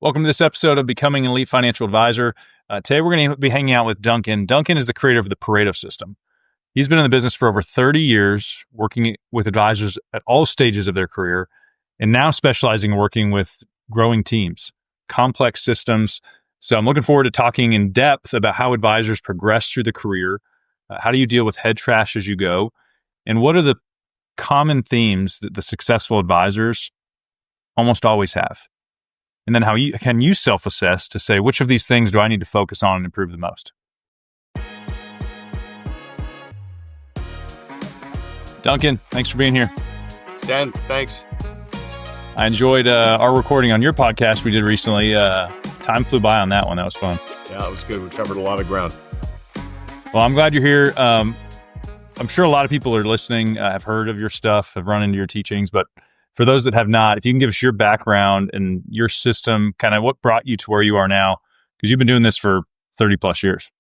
Welcome to this episode of Becoming an Elite Financial Advisor. Today we're going to be hanging out with Duncan. Duncan is the creator of the Pareto system. He's been in the business for over 30 years, working with advisors at all stages of their career, and now specializing in working with growing teams, complex systems. So I'm looking forward to talking in depth about how advisors progress through the career. How do you deal with head trash as you go? And what are the common themes that the successful advisors almost always have? And then how can you self-assess to say, which of these things do I need to focus on and improve the most? Duncan, thanks for being here. Stan, thanks. I enjoyed our recording on your podcast we did recently. Time flew by on that one. That was fun. Yeah, it was good. We covered a lot of ground. Well, I'm glad you're here. I'm sure a lot of people are listening, have heard of your stuff, have run into your teachings, but for those that have not, if you can give us your background and your system, kind of what brought you to where you are now, because you've been doing this for 30 plus years.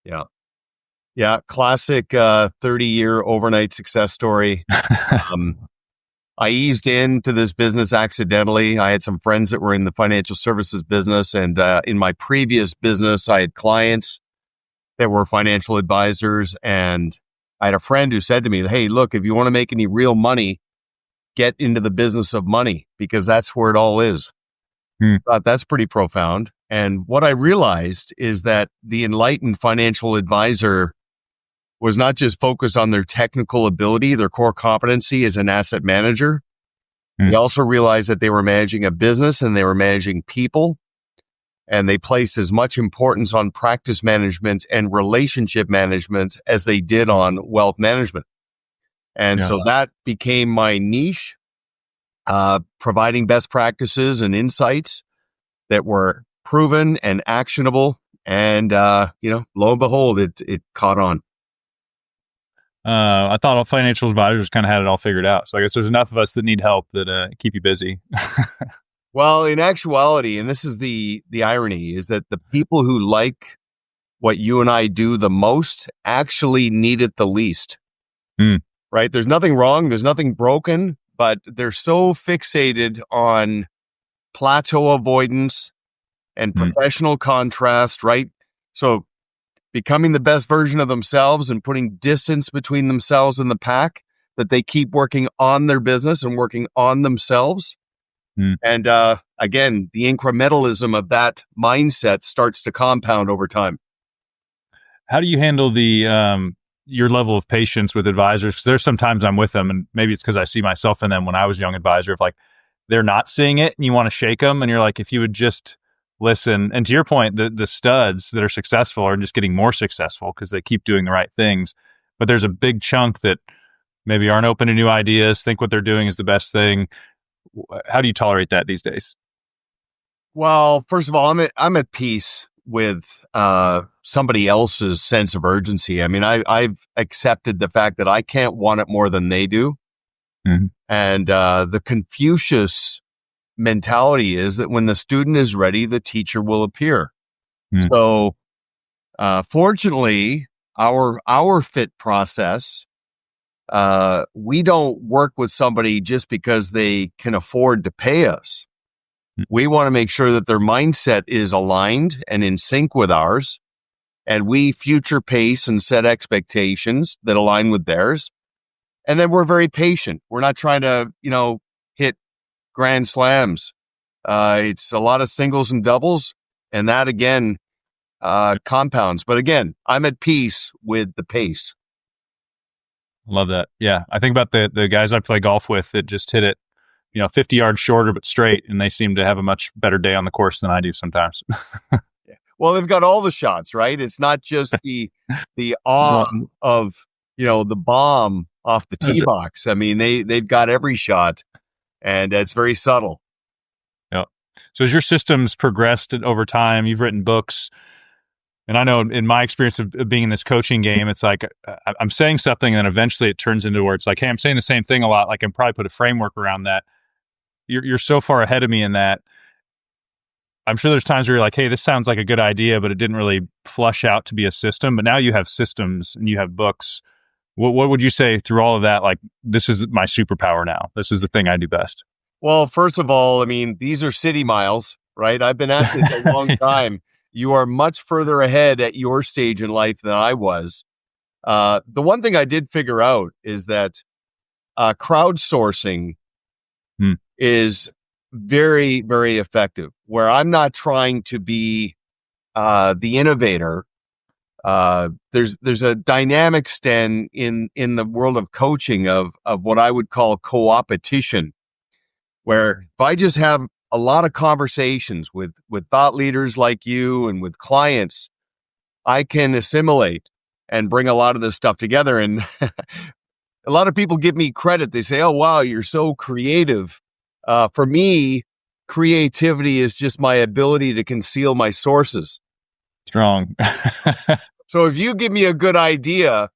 Yeah. Classic 30-year overnight success story. I eased into this business accidentally. I had some friends that were in the financial services business. And in my previous business, I had clients that were financial advisors. And I had a friend who said to me, hey, look, if you want to make any real money, get into the business of money, because that's where it all is. Thought that's pretty profound. And what I realized is that the enlightened financial advisor was not just focused on their technical ability, their core competency as an asset manager. They also realized that they were managing a business and they were managing people. And they placed as much importance on practice management and relationship management as they did on wealth management. And so that became my niche, providing best practices and insights that were proven and actionable. And, lo and behold, it caught on. I thought all financial advisors kind of had it all figured out. So I guess there's enough of us that need help that keep you busy. Well, in actuality, and this is the irony, is that the people who like what you and I do the most actually need it the least. Right? There's nothing wrong. There's nothing broken, but they're so fixated on plateau avoidance and professional contrast, right? So becoming the best version of themselves and putting distance between themselves and the pack, that they keep working on their business and working on themselves. And again, the incrementalism of that mindset starts to compound over time. How do you handle your level of patience with advisors? Because there's sometimes I'm with them, and maybe it's because I see myself in them when I was a young advisor, if like they're not seeing it and you want to shake them, and you're like, if you would just listen. And to your point, the studs that are successful are just getting more successful because they keep doing the right things. But there's a big chunk that maybe aren't open to new ideas, think what they're doing is the best thing. How do you tolerate that these days? Well, first of all, I'm at peace with somebody else's sense of urgency. I mean, I've accepted the fact that I can't want it more than they do. And the Confucius mentality is that when the student is ready, the teacher will appear. So fortunately, our fit process, we don't work with somebody just because they can afford to pay us. We want to make sure that their mindset is aligned and in sync with ours. And we future pace and set expectations that align with theirs. And then we're very patient. We're not trying to, hit grand slams. It's a lot of singles and doubles. And that, again, compounds. But again, I'm at peace with the pace. Love that. Yeah. I think about the guys I play golf with that just hit it, 50 yards shorter, but straight. And they seem to have a much better day on the course than I do sometimes. Well, they've got all the shots, right? It's not just the awe of, the bomb off the tee box. I mean, they've got every shot, and it's very subtle. Yeah. So as your systems progressed over time, you've written books. And I know in my experience of being in this coaching game, it's like I'm saying something and then eventually it turns into where it's like, hey, I'm saying the same thing a lot. Like I can probably put a framework around that. You're so far ahead of me in that. I'm sure there's times where you're like, hey, this sounds like a good idea, but it didn't really flush out to be a system. But now you have systems and you have books. What would you say through all of that? Like, this is my superpower now. This is the thing I do best. Well, first of all, I mean, these are city miles. right? I've been at this a long time. You are much further ahead at your stage in life than I was. The one thing I did figure out is that crowdsourcing Hmm. is very, very effective, where I'm not trying to be the innovator. There's a dynamic stand in the world of coaching of what I would call co-opetition, where if I just have a lot of conversations with thought leaders like you and with clients, I can assimilate and bring a lot of this stuff together. And a lot of people give me credit. They say, "Oh, wow, you're so creative." For me, creativity is just my ability to conceal my sources. Strong. So if you give me a good idea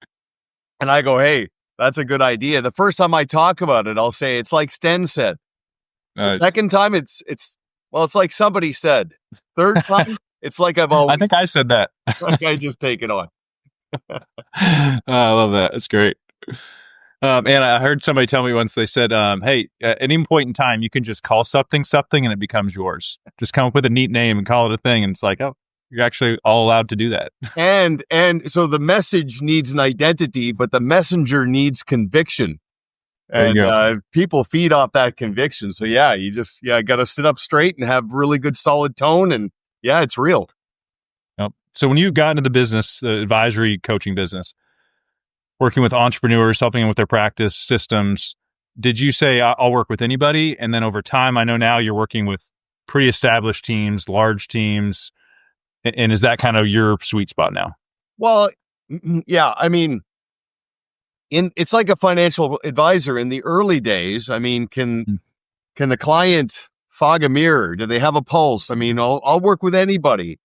and I go, "Hey, that's a good idea," the first time I talk about it, I'll say, it's like Sten said. The Nice. second time, it's like somebody said. Third time, it's like I've I always, think I said that. like I just take it on. I love that. It's great. And I heard somebody tell me once, they said, hey, at any point in time, you can just call something and it becomes yours. Just come up with a neat name and call it a thing. And it's like, oh, you're actually all allowed to do that. And so the message needs an identity, but the messenger needs conviction. There you And people feed off that conviction. So yeah, you just got to sit up straight and have really good solid tone. And yeah, it's real. Yep. So when you got into the business, the advisory coaching business, working with entrepreneurs, helping them with their practice systems, did you say, I'll work with anybody? And then over time, I know now you're working with pretty established teams, large teams. And is that kind of your sweet spot now? Well, yeah, I mean, it's like a financial advisor in the early days. I mean, can the client fog a mirror? Do they have a pulse? I mean, I'll work with anybody.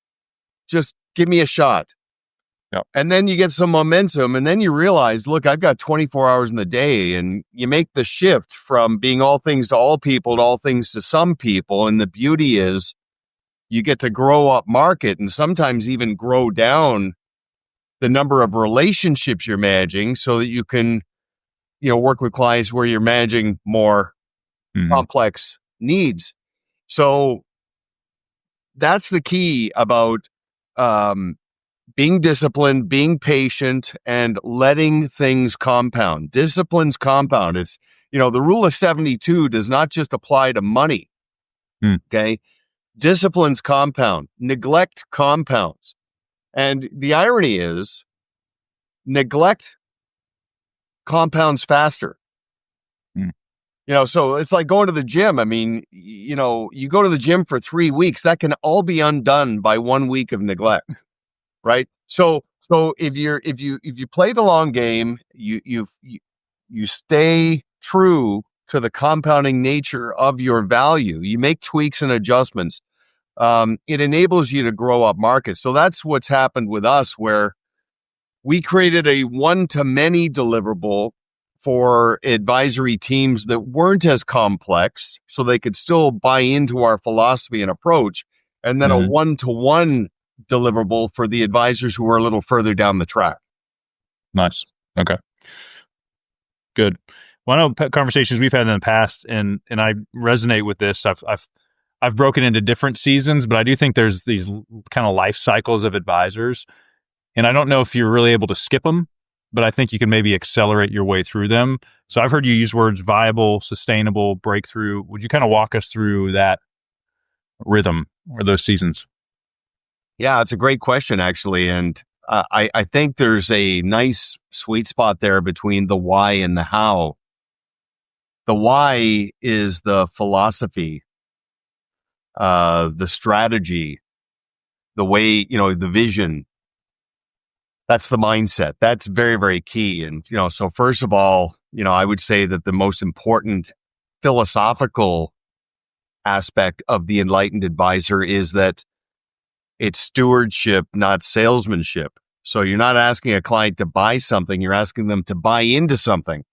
Just give me a shot. Yep. And then you get some momentum, and then you realize, look, I've got 24 hours in the day, and you make the shift from being all things to all people to all things to some people. And the beauty is you get to grow up market and sometimes even grow down the number of relationships you're managing so that you can, work with clients where you're managing more complex needs. So that's the key about being disciplined, being patient, and letting things compound. Disciplines compound. It's, the rule of 72 does not just apply to money. Okay. Disciplines compound, neglect compounds. And the irony is neglect compounds faster. So it's like going to the gym. I mean, you go to the gym for 3 weeks, that can all be undone by 1 week of neglect. Right. So if you play the long game, you stay true to the compounding nature of your value. You make tweaks and adjustments. It enables you to grow up market. So that's what's happened with us, where we created a one-to-many deliverable for advisory teams that weren't as complex, so they could still buy into our philosophy and approach, and then a one-to-one deliverable for the advisors who are a little further down the track. Nice. Okay. Good. Well, I know conversations we've had in the past, and I resonate with this. I've broken into different seasons, but I do think there's these kind of life cycles of advisors, and I don't know if you're really able to skip them, but I think you can maybe accelerate your way through them. So I've heard you use words viable, sustainable, breakthrough. Would you kind of walk us through that rhythm or those seasons? Yeah, it's a great question, actually. And I think there's a nice sweet spot there between the why and the how. The why is the philosophy, the strategy, the way, the vision. That's the mindset. That's very, very key. And, so first of all, I would say that the most important philosophical aspect of the enlightened advisor is that it's stewardship, not salesmanship. So you're not asking a client to buy something. You're asking them to buy into something,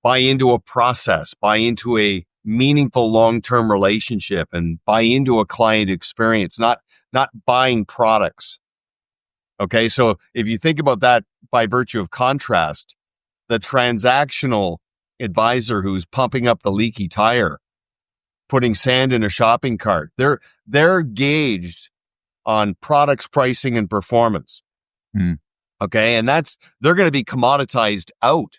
buy into a process, buy into a meaningful long-term relationship, and buy into a client experience, not buying products. Okay. So if you think about that by virtue of contrast, the transactional advisor who's pumping up the leaky tire putting sand in a shopping cart. They're gauged on products, pricing, and performance. Okay. And they're going to be commoditized out.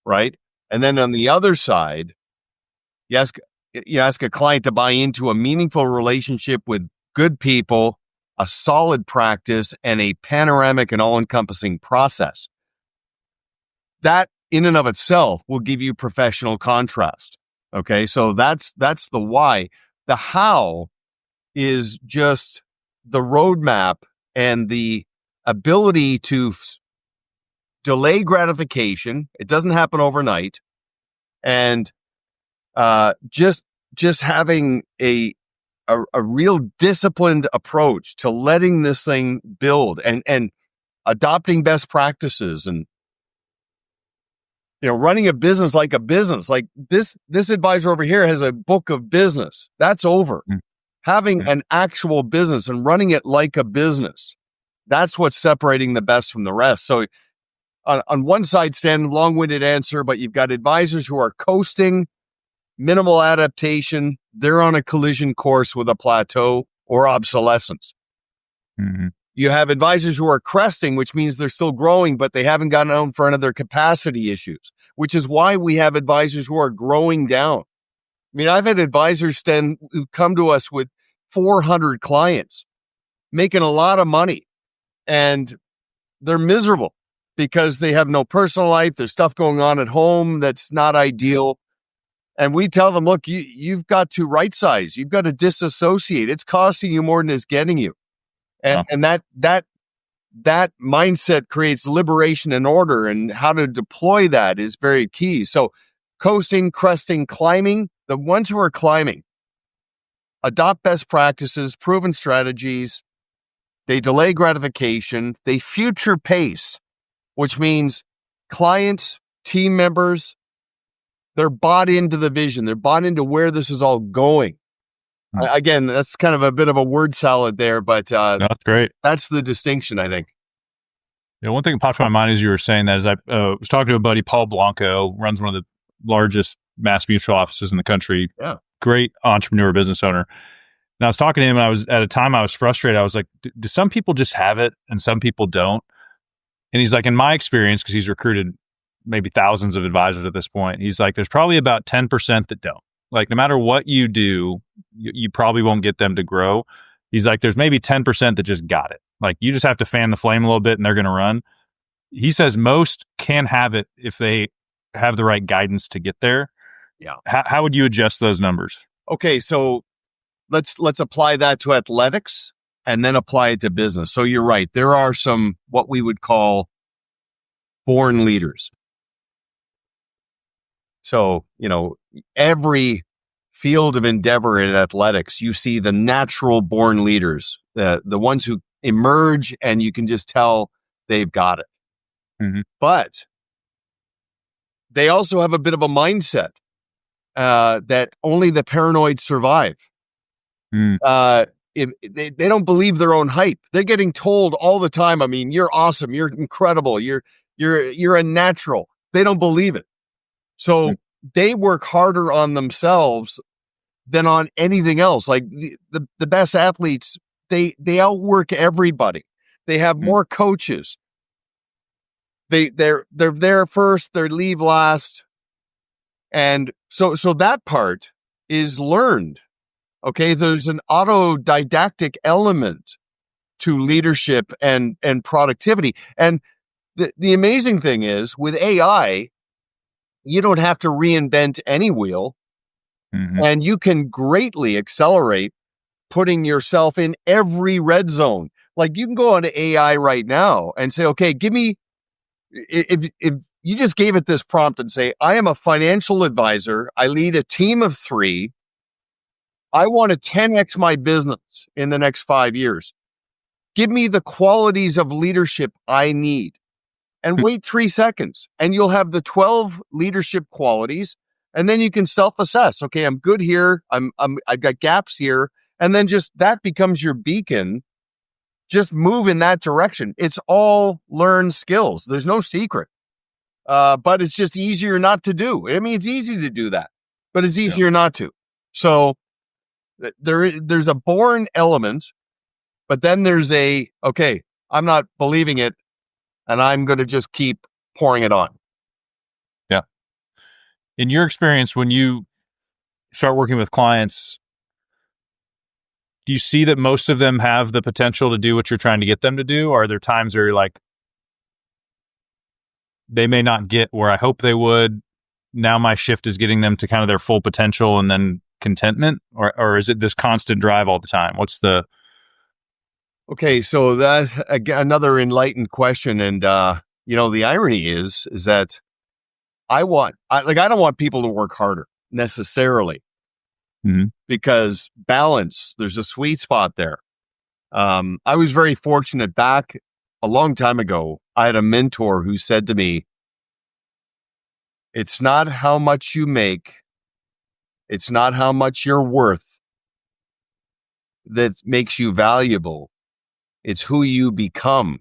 Right. And then on the other side, you ask a client to buy into a meaningful relationship with good people, a solid practice, and a panoramic and all-encompassing process. That in and of itself will give you professional contrast. Okay. So that's the why. The how is just the roadmap and the ability to delay gratification. It doesn't happen overnight. And just having a real disciplined approach to letting this thing build and adopting best practices and, running a business like a business. Like this advisor over here has a book of business. That's over. Having an actual business and running it like a business, that's what's separating the best from the rest. So on one side, Stan, long-winded answer, but you've got advisors who are coasting, minimal adaptation. They're on a collision course with a plateau or obsolescence. You have advisors who are cresting, which means they're still growing, but they haven't gotten out in front of their capacity issues, which is why we have advisors who are growing down. I mean, I've had advisors, Stan, who come to us with 400 clients, making a lot of money, and they're miserable because they have no personal life. There's stuff going on at home that's not ideal. And we tell them, look, you've got to right size. You've got to disassociate. It's costing you more than it's getting you. And that mindset creates liberation and order, and how to deploy that is very key. So coasting, cresting, climbing, the ones who are climbing, adopt best practices, proven strategies. They delay gratification. They future pace, which means clients, team members, they're bought into the vision. They're bought into where this is all going. Again, that's kind of a bit of a word salad there, but No, that's great. That's the distinction, I think. One thing that popped in my mind as you were saying that is I was talking to a buddy, Paul Blanco, runs one of the largest Mass Mutual offices in the country. Yeah. Great entrepreneur, business owner. And I was talking to him, and I was at a time I was frustrated. I was like, do some people just have it and some people don't? And he's like, in my experience, because he's recruited maybe thousands of advisors at this point, he's like, there's probably about 10% that don't. Like, no matter what you do, you probably won't get them to grow. He's like, there's maybe 10% that just got it. Like, you just have to fan the flame a little bit and they're going to run. He says most can have it if they have the right guidance to get there. Yeah. How would you adjust those numbers? Okay, so let's apply that to athletics and then apply it to business. So you're right. There are some what we would call born leaders. So, every field of endeavor in athletics, you see the natural born leaders, the ones who emerge and you can just tell they've got it. But they also have a bit of a mindset that only the paranoid survive. If they don't believe their own hype. They're getting told all the time, I mean, you're awesome, you're incredible, you're a natural. They don't believe it. So they work harder on themselves than on anything else. Like the best athletes, they outwork everybody. They have more coaches. They're there first, they leave last. And so that part is learned. Okay, there's an autodidactic element to leadership and productivity. And the amazing thing is, with AI, you don't have to reinvent any wheel, and you can greatly accelerate putting yourself in every red zone. Like, you can go on to AI right now and say, okay, give me, if you just gave it this prompt and say, I am a financial advisor, I lead a team of 3, I want to 10x my business in the next 5 years. Give me the qualities of leadership I need. And wait 3 seconds, and you'll have the 12 leadership qualities, and then you can self-assess. Okay, I'm good here. I've got gaps here, and then just that becomes your beacon. Just move in that direction. It's all learned skills. There's no secret, but it's just easier not to do. I mean, it's easy to do that, but it's easier not to. So there's a born element, but then there's okay, I'm not believing it, and I'm going to just keep pouring it on. Yeah. In your experience, when you start working with clients, do you see that most of them have the potential to do what you're trying to get them to do? Or are there times where you're like, they may not get where I hope they would? Now my shift is getting them to kind of their full potential and then contentment? Or is it this constant drive all the time? What's the... Okay, so that's again another enlightened question, and the irony is that I don't want people to work harder necessarily, because balance, there's a sweet spot there. I was very fortunate back a long time ago. I had a mentor who said to me, it's not how much you make, it's not how much you're worth that makes you valuable. It's who you become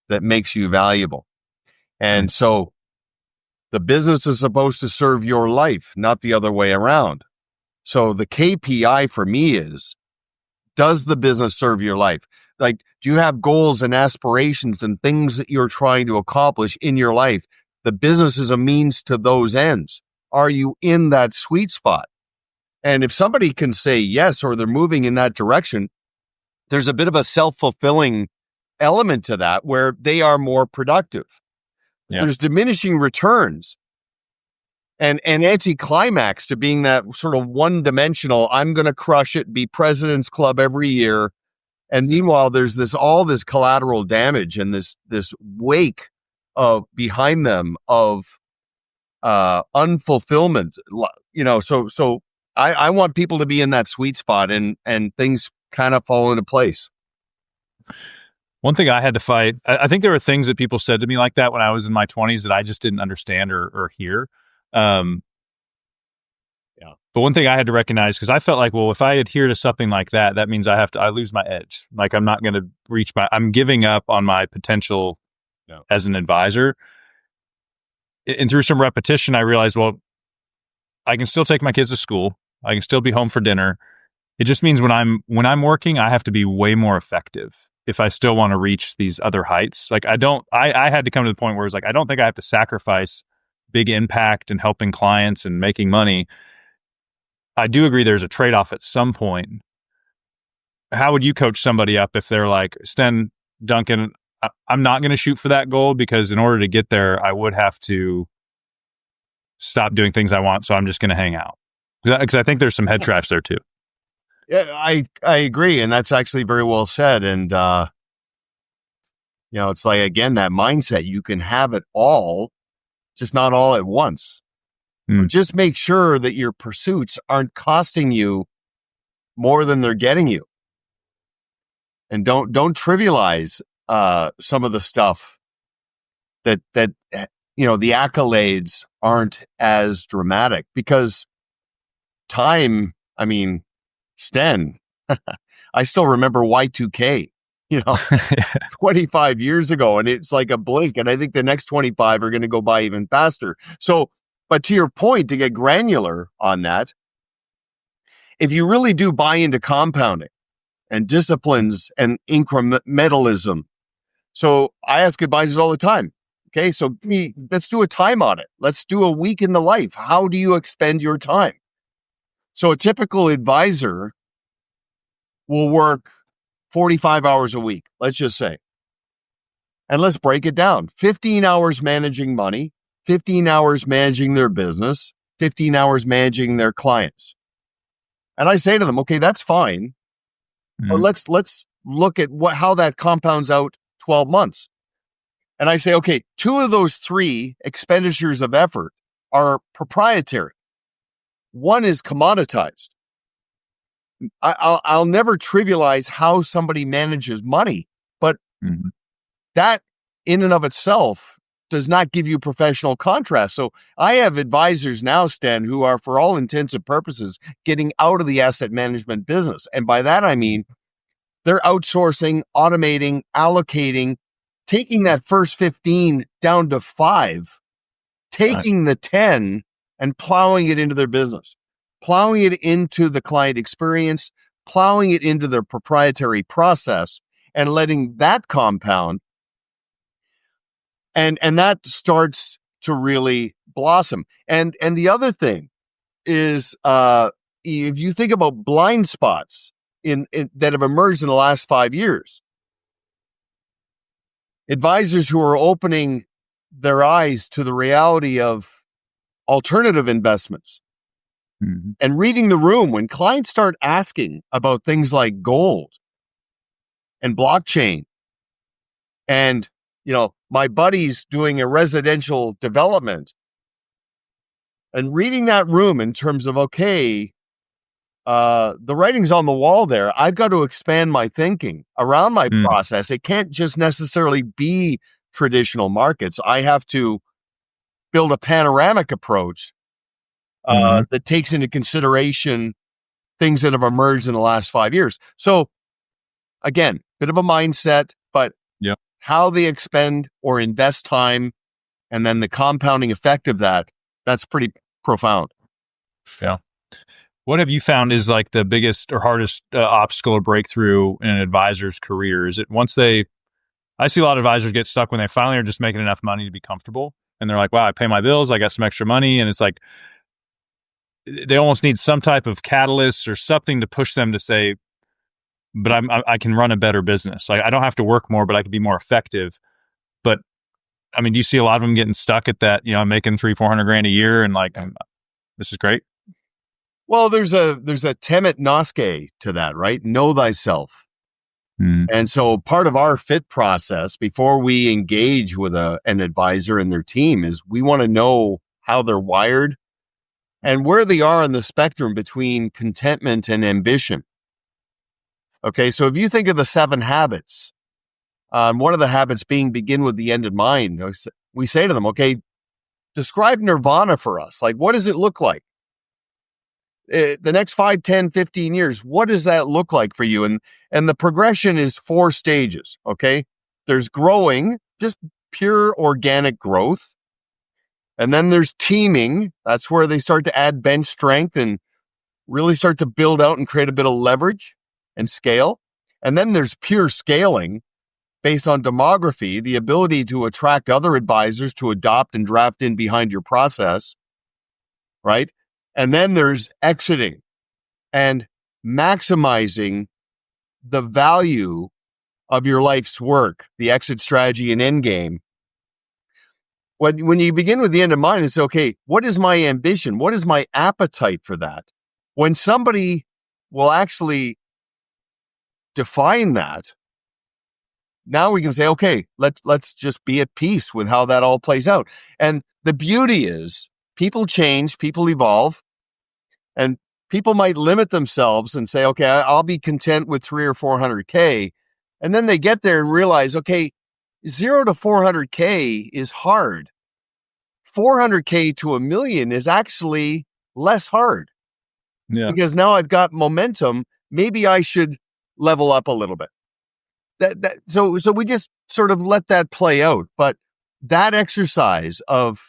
that makes you valuable. And so the business is supposed to serve your life, not the other way around. So the KPI for me is, does the business serve your life? Like, do you have goals and aspirations and things that you're trying to accomplish in your life? The business is a means to those ends. Are you in that sweet spot? And if somebody can say yes, or they're moving in that direction, there's a bit of a self-fulfilling element to that where they are more productive. Yeah. There's diminishing returns and anticlimax to being that sort of one-dimensional, I'm going to crush it, be President's Club every year. And meanwhile, there's all this collateral damage and this wake of behind them of unfulfillment. So I want people to be in that sweet spot and things kind of fall into place. One thing I had to fight, I think there were things that people said to me like that when I was in my 20s that I just didn't understand or hear. Yeah. But one thing I had to recognize, because I felt like, well, if I adhere to something like that, that means I lose my edge. Like I'm not going to I'm giving up on my potential as an advisor. And through some repetition, I realized, well, I can still take my kids to school. I can still be home for dinner. It just means when I'm working, I have to be way more effective if I still want to reach these other heights. Like I had to come to the point where it's like, I don't think I have to sacrifice big impact and helping clients and making money. I do agree there's a trade-off at some point. How would you coach somebody up if they're like, Sten, Duncan, I'm not going to shoot for that goal because in order to get there, I would have to stop doing things I want. So I'm just going to hang out. Because I think there's some head trash there too. Yeah, I agree. And that's actually very well said. And, it's like, again, that mindset, you can have it all, just not all at once. Just make sure that your pursuits aren't costing you more than they're getting you. And don't trivialize some of the stuff that the accolades aren't as dramatic, because time, Sten, I still remember Y2K, 25 years ago, and it's like a blink. And I think the next 25 are going to go by even faster. So, but to your point, to get granular on that, if you really do buy into compounding and disciplines and incrementalism, so I ask advisors all the time, okay, so let's do a time audit. Let's do a week in the life. How do you expend your time? So a typical advisor will work 45 hours a week, let's just say. And let's break it down. 15 hours managing money, 15 hours managing their business, 15 hours managing their clients. And I say to them, okay, that's fine. But let's look at how that compounds out 12 months. And I say, okay, 2 of those 3 expenditures of effort are proprietary. 1 is commoditized. I'll never trivialize how somebody manages money, but that in and of itself does not give you professional contrast. So I have advisors now, Stan, who are, for all intents and purposes, getting out of the asset management business. And by that, I mean, they're outsourcing, automating, allocating, taking that first 15 down to 5, taking the 10 and plowing it into their business. plowing it into the client experience, plowing it into their proprietary process, and letting that compound. And that starts to really blossom. And the other thing is, if you think about blind spots in that have emerged in the last 5 years, advisors who are opening their eyes to the reality of alternative investments and reading the room when clients start asking about things like gold and blockchain. And, my buddy's doing a residential development, and reading that room in terms of, okay, the writing's on the wall there. I've got to expand my thinking around my process. It can't just necessarily be traditional markets. I have to build a panoramic approach that takes into consideration things that have emerged in the last 5 years. So again, bit of a mindset, but how they expend or invest time and then the compounding effect of that's pretty profound. Yeah. What have you found is like the biggest or hardest obstacle or breakthrough in an advisor's career? Is it I see a lot of advisors get stuck when they finally are just making enough money to be comfortable. And they're like, wow, I pay my bills. I got some extra money. And it's like, they almost need some type of catalyst or something to push them to say, but I can run a better business. Like, I don't have to work more, but I can be more effective. But I mean, do you see a lot of them getting stuck at that? I'm making $300,000-$400,000 a year, and like, this is great. Well, there's a temet nosce to that, right? Know thyself. And so part of our fit process before we engage with an advisor and their team is we want to know how they're wired and where they are on the spectrum between contentment and ambition. Okay, so if you think of the 7 habits, one of the habits being begin with the end in mind, we say to them, okay, describe nirvana for us. Like, what does it look like? The next 5, 10, 15 years, what does that look like for you? And the progression is 4 stages, okay? There's growing, just pure organic growth. And then there's teaming. That's where they start to add bench strength and really start to build out and create a bit of leverage and scale. And then there's pure scaling based on demography, the ability to attract other advisors to adopt and draft in behind your process, right? And then there's exiting and maximizing the value of your life's work, the exit strategy and end game. When you begin with the end in mind, it's okay, what is my ambition? What is my appetite for that? When somebody will actually define that, now we can say, okay, let's just be at peace with how that all plays out. And the beauty is people change, people evolve, and people might limit themselves and say, okay, I'll be content with 300 or 400K. And then they get there and realize, okay, 0 to 400K is hard. 400K to $1 million is actually less hard. Yeah. Because now I've got momentum. Maybe I should level up a little bit. So we just sort of let that play out. But that exercise of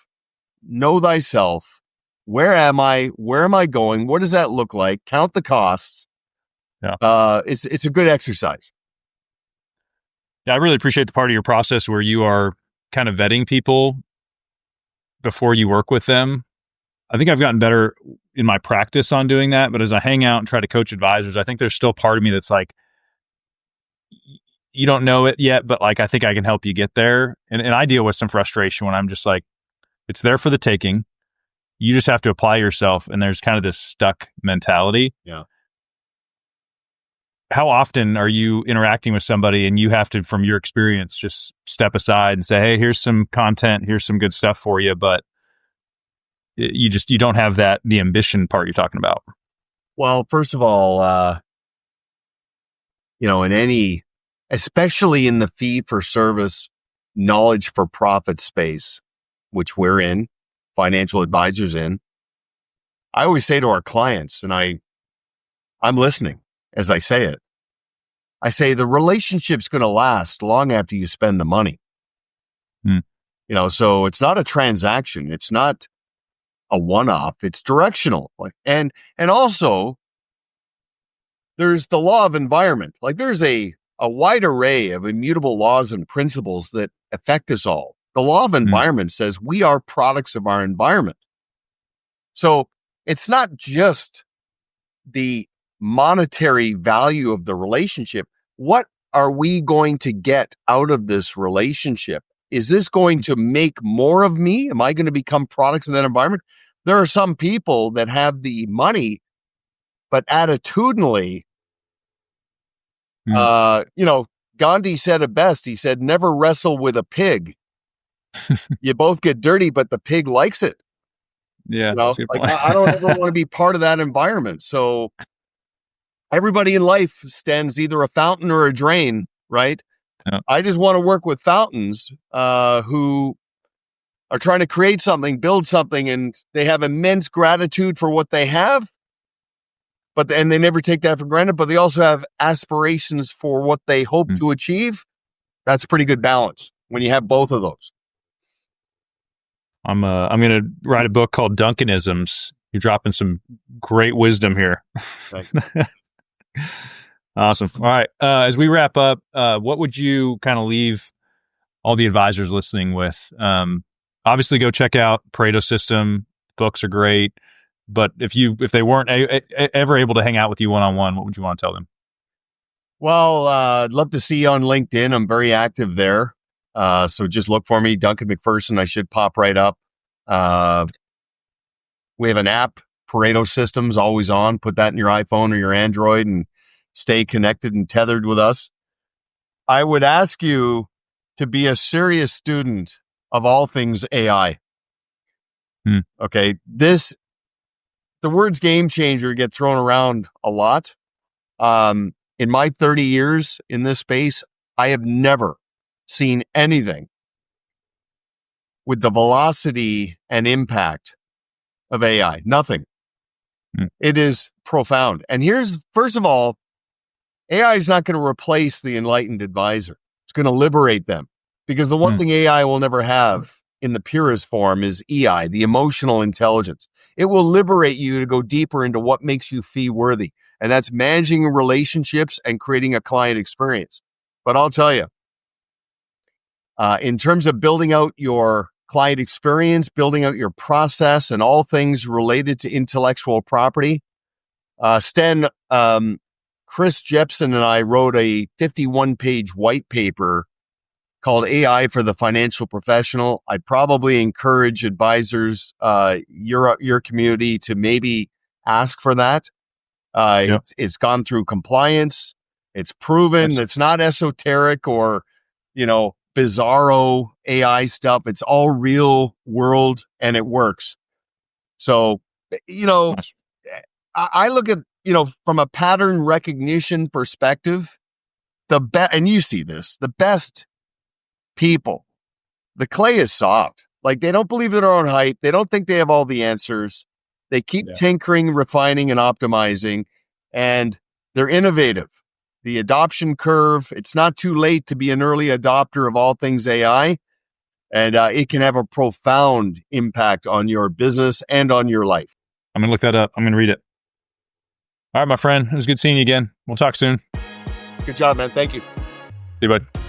know thyself, where am I? Where am I going? What does that look like? Count the costs. Yeah. It's a good exercise. Yeah, I really appreciate the part of your process where you are kind of vetting people before you work with them. I think I've gotten better in my practice on doing that, but as I hang out and try to coach advisors, I think there's still part of me that's like, you don't know it yet, but like, I think I can help you get there. And I deal with some frustration when I'm just like, it's there for the taking. You just have to apply yourself. And there's kind of this stuck mentality. Yeah. How often are you interacting with somebody and you have to, from your experience, just step aside and say, hey, here's some content, here's some good stuff for you, but you don't have the ambition part you're talking about? Well, first of all, especially in the fee for service, knowledge for profit space, which we're in, financial advisors in, I always say to our clients, and I'm listening as I say it, I say the relationship's going to last long after you spend the money. So it's not a transaction. It's not a one-off. It's directional. And also there's the law of environment. Like there's a wide array of immutable laws and principles that affect us all. The law of environment says we are products of our environment. So it's not just the monetary value of the relationship. What are we going to get out of this relationship? Is this going to make more of me? Am I going to become products of that environment? There are some people that have the money, but attitudinally, Gandhi said it best. He said, never wrestle with a pig. You both get dirty, but the pig likes it. Yeah. That's a good point. I don't ever want to be part of that environment. So everybody in life stands either a fountain or a drain, right? Yeah. I just want to work with fountains who are trying to create something, build something, and they have immense gratitude for what they have. And they never take that for granted, but they also have aspirations for what they hope to achieve. That's a pretty good balance when you have both of those. I'm going to write a book called Duncanisms. You're dropping some great wisdom here. Thanks. Awesome. All right. As we wrap up, what would you kind of leave all the advisors listening with? Obviously, go check out Pareto System. Books are great. But if they weren't ever able to hang out with you one-on-one, what would you want to tell them? Well, I'd love to see you on LinkedIn. I'm very active there. So just look for me, Duncan McPherson. I should pop right up. We have an app, Pareto Systems, always on. Put that in your iPhone or your Android and stay connected and tethered with us. I would ask you to be a serious student of all things AI. Okay. The words game changer get thrown around a lot. In my 30 years in this space, I have never seen anything with the velocity and impact of AI. Nothing. It is profound. And first of all, AI is not going to replace the enlightened advisor. It's going to liberate them, because the one thing AI will never have in the purest form is EI, the emotional intelligence. It will liberate you to go deeper into what makes you fee worthy. And that's managing relationships and creating a client experience. But I'll tell you, in terms of building out your client experience, building out your process, and all things related to intellectual property, Chris Jepson and I wrote a 51-page white paper called AI for the Financial Professional. I'd probably encourage advisors, your community, to maybe ask for that. It's gone through compliance. It's proven. It's not esoteric or, bizarro AI stuff. It's all real world and it works. So, I look at, from a pattern recognition perspective, and you see this, the best people, the clay is soft. Like, they don't believe in their own hype. They don't think they have all the answers. They keep tinkering, refining, and optimizing, and they're innovative. The adoption curve, it's not too late to be an early adopter of all things AI, and it can have a profound impact on your business and on your life. I'm going to look that up. I'm going to read it. All right, my friend. It was good seeing you again. We'll talk soon. Good job, man. Thank you. See you, bud.